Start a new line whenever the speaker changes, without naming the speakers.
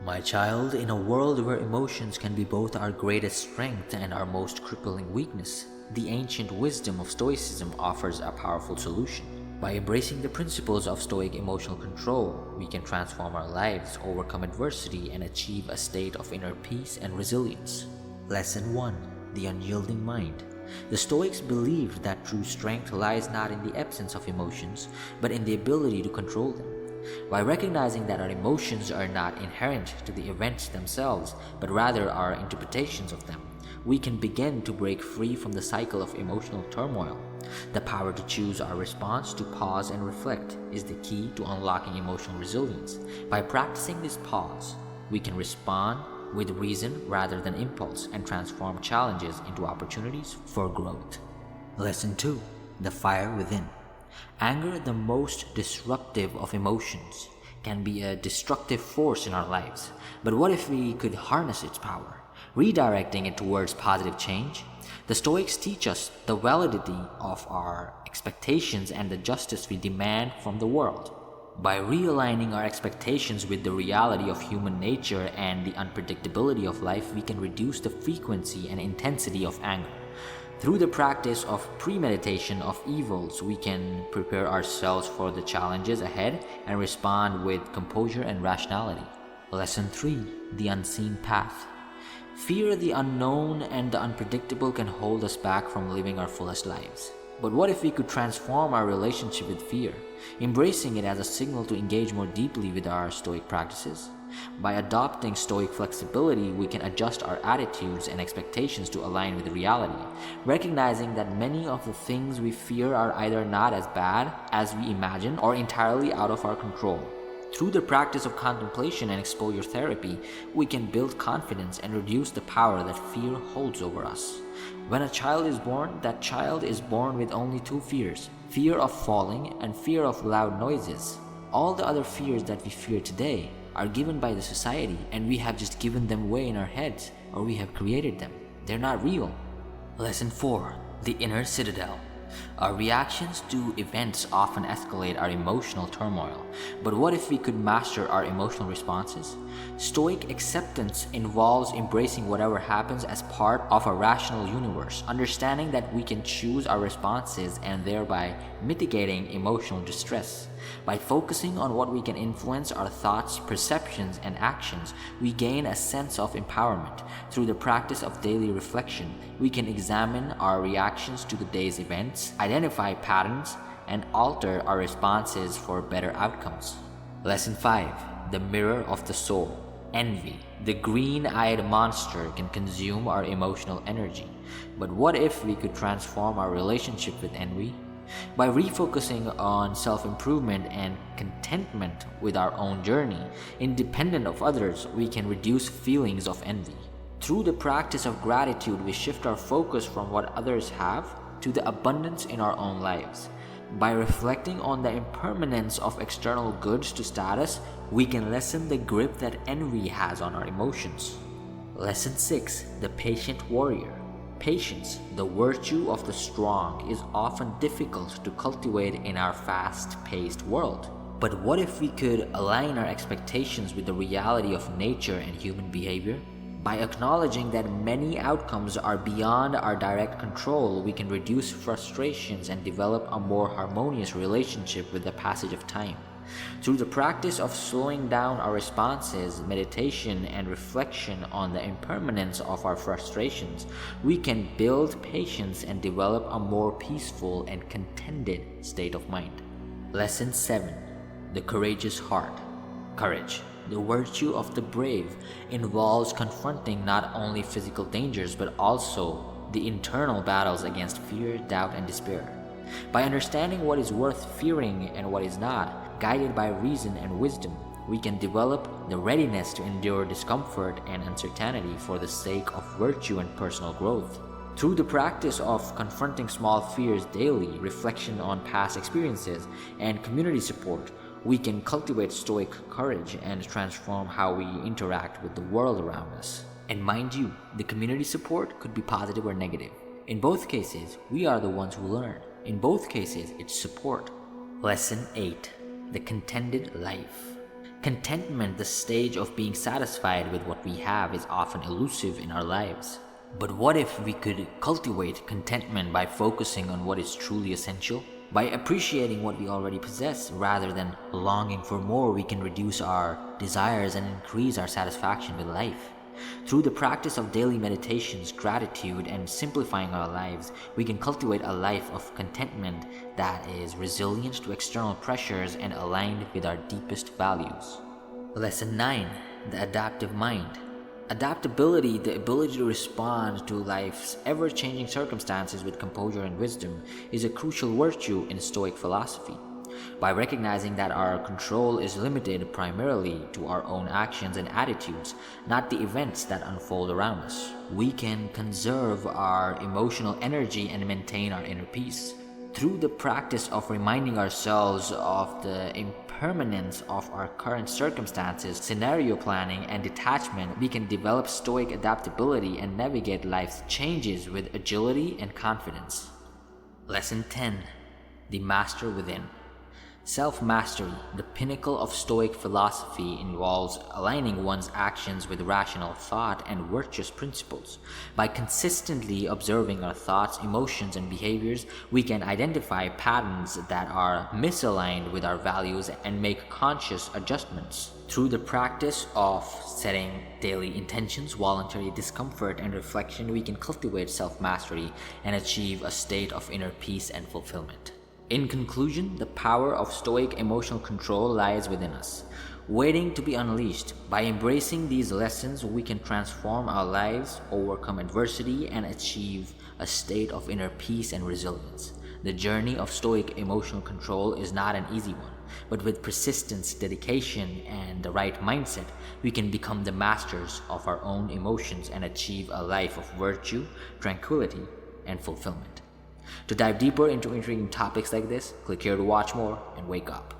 My child, in a world where emotions can be both our greatest strength and our most crippling weakness, the ancient wisdom of Stoicism offers a powerful solution. By embracing the principles of Stoic Emotional Control, we can transform our lives, overcome adversity, and achieve a state of inner peace and resilience. Lesson 1. The Unyielding Mind. The Stoics believed that true strength lies not in the absence of emotions, but in the ability to control them. By recognizing that our emotions are not inherent to the events themselves, but rather our interpretations of them, we can begin to break free from the cycle of emotional turmoil. The power to choose our response, to pause and reflect, is the key to unlocking emotional resilience. By practicing this pause, we can respond with reason rather than impulse and transform challenges into opportunities for growth. Lesson 2. The Fire Within. Anger, the most disruptive of emotions, can be a destructive force in our lives. But what if we could harness its power, redirecting it towards positive change? The Stoics teach us the validity of our expectations and the justice we demand from the world. By realigning our expectations with the reality of human nature and the unpredictability of life, we can reduce the frequency and intensity of anger. Through the practice of premeditation of evils, we can prepare ourselves for the challenges ahead and respond with composure and rationality. Lesson 3. The Unseen Path. Fear, the unknown, and the unpredictable can hold us back from living our fullest lives. But what if we could transform our relationship with fear, embracing it as a signal to engage more deeply with our Stoic practices? By adopting Stoic flexibility, we can adjust our attitudes and expectations to align with reality, recognizing that many of the things we fear are either not as bad as we imagine or entirely out of our control. Through the practice of contemplation and exposure therapy, we can build confidence and reduce the power that fear holds over us. When a child is born, that child is born with only two fears: fear of falling and fear of loud noises. All the other fears that we fear today are given by the society, and we have just given them way in our heads, or we have created them. They're not real. Lesson 4. The Inner Citadel. Our reactions to events often escalate our emotional turmoil, but what if we could master our emotional responses? Stoic acceptance involves embracing whatever happens as part of a rational universe, understanding that we can choose our responses and thereby mitigating emotional distress. By focusing on what we can influence, our thoughts, perceptions, and actions, we gain a sense of empowerment. Through the practice of daily reflection, we can examine our reactions to the day's events, identify patterns, and alter our responses for better outcomes. Lesson 5. The Mirror of the Soul. Envy, the green-eyed monster, can consume our emotional energy. But what if we could transform our relationship with envy? By refocusing on self-improvement and contentment with our own journey, independent of others, we can reduce feelings of envy. Through the practice of gratitude, we shift our focus from what others have to the abundance in our own lives. By reflecting on the impermanence of external goods to status, we can lessen the grip that envy has on our emotions. Lesson 6. The Patient Warrior. Patience, the virtue of the strong, is often difficult to cultivate in our fast-paced world. But what if we could align our expectations with the reality of nature and human behavior? By acknowledging that many outcomes are beyond our direct control, we can reduce frustrations and develop a more harmonious relationship with the passage of time. Through the practice of slowing down our responses, meditation, and reflection on the impermanence of our frustrations, we can build patience and develop a more peaceful and contented state of mind. Lesson 7. The Courageous Heart. Courage, the virtue of the brave, involves confronting not only physical dangers but also the internal battles against fear, doubt, and despair. By understanding what is worth fearing and what is not, guided by reason and wisdom, we can develop the readiness to endure discomfort and uncertainty for the sake of virtue and personal growth. Through the practice of confronting small fears daily, reflection on past experiences, and community support, we can cultivate stoic courage and transform how we interact with the world around us. And mind you, the community support could be positive or negative. In both cases, we are the ones who learn. In both cases, it's support. Lesson 8. The Contented Life. Contentment, the stage of being satisfied with what we have, is often elusive in our lives. But what if we could cultivate contentment by focusing on what is truly essential? By appreciating what we already possess rather than longing for more, we can reduce our desires and increase our satisfaction with life. Through the practice of daily meditations, gratitude, and simplifying our lives, we can cultivate a life of contentment that is resilient to external pressures and aligned with our deepest values. Lesson 9. The Adaptive Mind. Adaptability, the ability to respond to life's ever-changing circumstances with composure and wisdom, is a crucial virtue in Stoic philosophy. By recognizing that our control is limited primarily to our own actions and attitudes, not the events that unfold around us, we can conserve our emotional energy and maintain our inner peace. Through the practice of reminding ourselves of the impermanence of our current circumstances, scenario planning, and detachment, we can develop stoic adaptability and navigate life's changes with agility and confidence. Lesson 10. The Master Within. Self-mastery, the pinnacle of Stoic philosophy, involves aligning one's actions with rational thought and virtuous principles. By consistently observing our thoughts, emotions, and behaviors, we can identify patterns that are misaligned with our values and make conscious adjustments. Through the practice of setting daily intentions, voluntary discomfort, and reflection, we can cultivate self-mastery and achieve a state of inner peace and fulfillment. In conclusion, the power of Stoic emotional control lies within us, waiting to be unleashed. By embracing these lessons, we can transform our lives, overcome adversity, and achieve a state of inner peace and resilience. The journey of Stoic emotional control is not an easy one, but with persistence, dedication, and the right mindset, we can become the masters of our own emotions and achieve a life of virtue, tranquility, and fulfillment. To dive deeper into intriguing topics like this, click here to watch more and wake up.